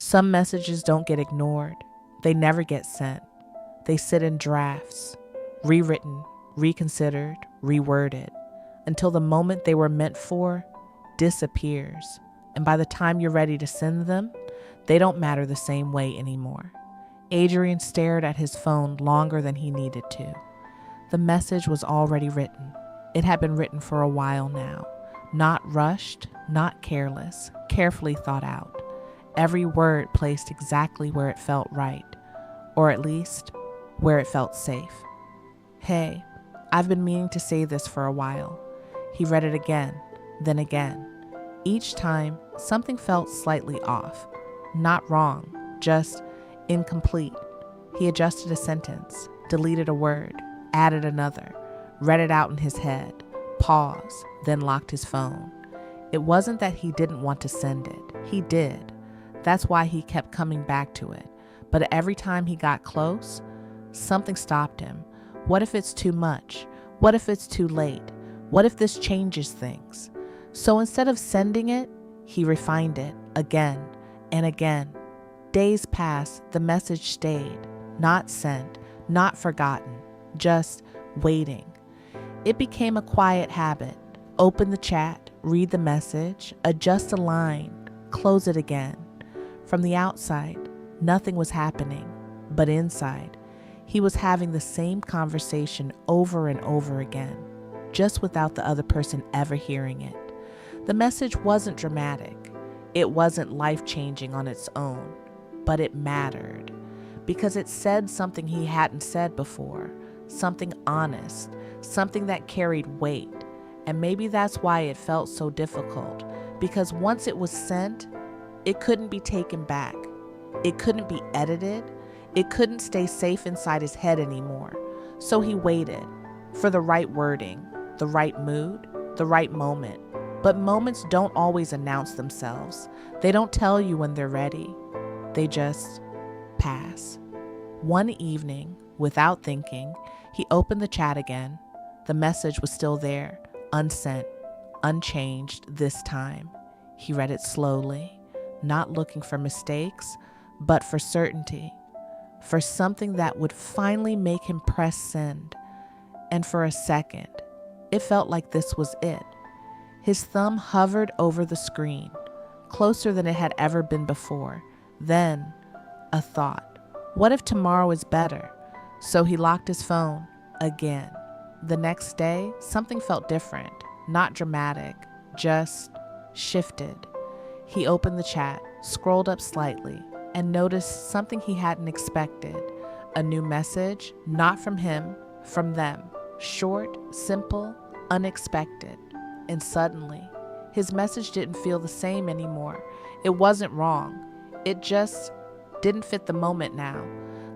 Some messages don't get ignored. They never get sent. They sit in drafts, rewritten, reconsidered, reworded, until the moment they were meant for disappears. And by the time you're ready to send them, they don't matter the same way anymore. Adrian stared at his phone longer than he needed to. The message was already written. It had been written for a while now. Not rushed, not careless, carefully thought out. Every word placed exactly where it felt right, or at least where it felt safe. Hey, I've been meaning to say this for a while. He read it again, then again. Each time, something felt slightly off. Not wrong, just incomplete. He adjusted a sentence, deleted a word, added another, read it out in his head, paused, then locked his phone. It wasn't that he didn't want to send it. He did. That's why he kept coming back to it. But every time he got close, something stopped him. What if it's too much? What if it's too late? What if this changes things? So instead of sending it, he refined it again and again. Days passed, the message stayed, not sent, not forgotten, just waiting. It became a quiet habit. Open the chat, read the message, adjust a line, close it again. From the outside, nothing was happening, but inside, he was having the same conversation over and over again, just without the other person ever hearing it. The message wasn't dramatic. It wasn't life-changing on its own, but it mattered because it said something he hadn't said before, something honest, something that carried weight. And maybe that's why it felt so difficult, because once it was sent, it couldn't be taken back. It couldn't be edited. It couldn't stay safe inside his head anymore. So he waited for the right wording, the right mood, the right moment. But moments don't always announce themselves. They don't tell you when they're ready. They just pass. One evening, without thinking, he opened the chat again. The message was still there, unsent, unchanged this time. He read it slowly, not looking for mistakes, but for certainty, for something that would finally make him press send. And for a second, it felt like this was it. His thumb hovered over the screen, closer than it had ever been before. Then, a thought. What if tomorrow is better? So he locked his phone again. The next day, something felt different, not dramatic, just shifted. He opened the chat, scrolled up slightly, and noticed something he hadn't expected. A new message, not from him, from them. Short, simple, unexpected. And suddenly, his message didn't feel the same anymore. It wasn't wrong. It just didn't fit the moment now.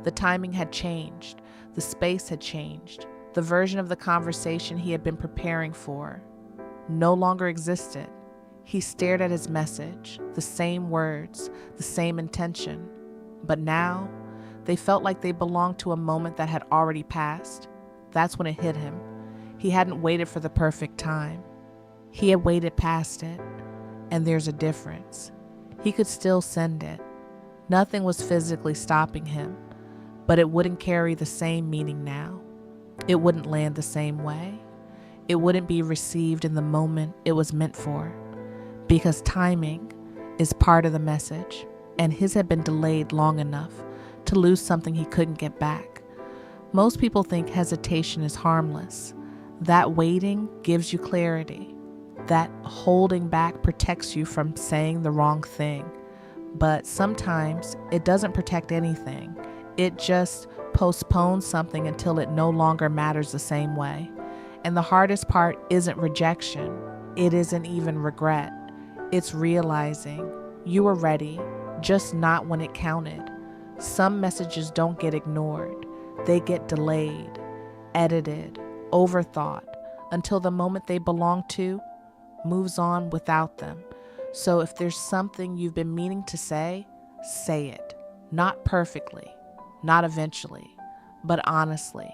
The timing had changed. The space had changed. The version of the conversation he had been preparing for no longer existed. He stared at his message, the same words, the same intention. But now, they felt like they belonged to a moment that had already passed. That's when it hit him. He hadn't waited for the perfect time. He had waited past it, and there's a difference. He could still send it. Nothing was physically stopping him, but it wouldn't carry the same meaning now. It wouldn't land the same way. It wouldn't be received in the moment it was meant for, because timing is part of the message, and his had been delayed long enough to lose something he couldn't get back. Most people think hesitation is harmless. That waiting gives you clarity. That holding back protects you from saying the wrong thing. But sometimes it doesn't protect anything. It just postpones something until it no longer matters the same way. And the hardest part isn't rejection. It isn't even regret. It's realizing you were ready, just not when it counted. Some messages don't get ignored. They get delayed, edited, overthought, until the moment they belong to moves on without them. So if there's something you've been meaning to say it. Not perfectly, not eventually, but honestly.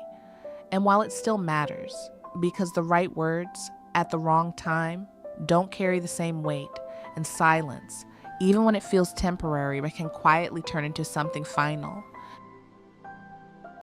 And while it still matters, because the right words at the wrong time don't carry the same weight, and silence Even when it feels temporary, it can quietly turn into something final.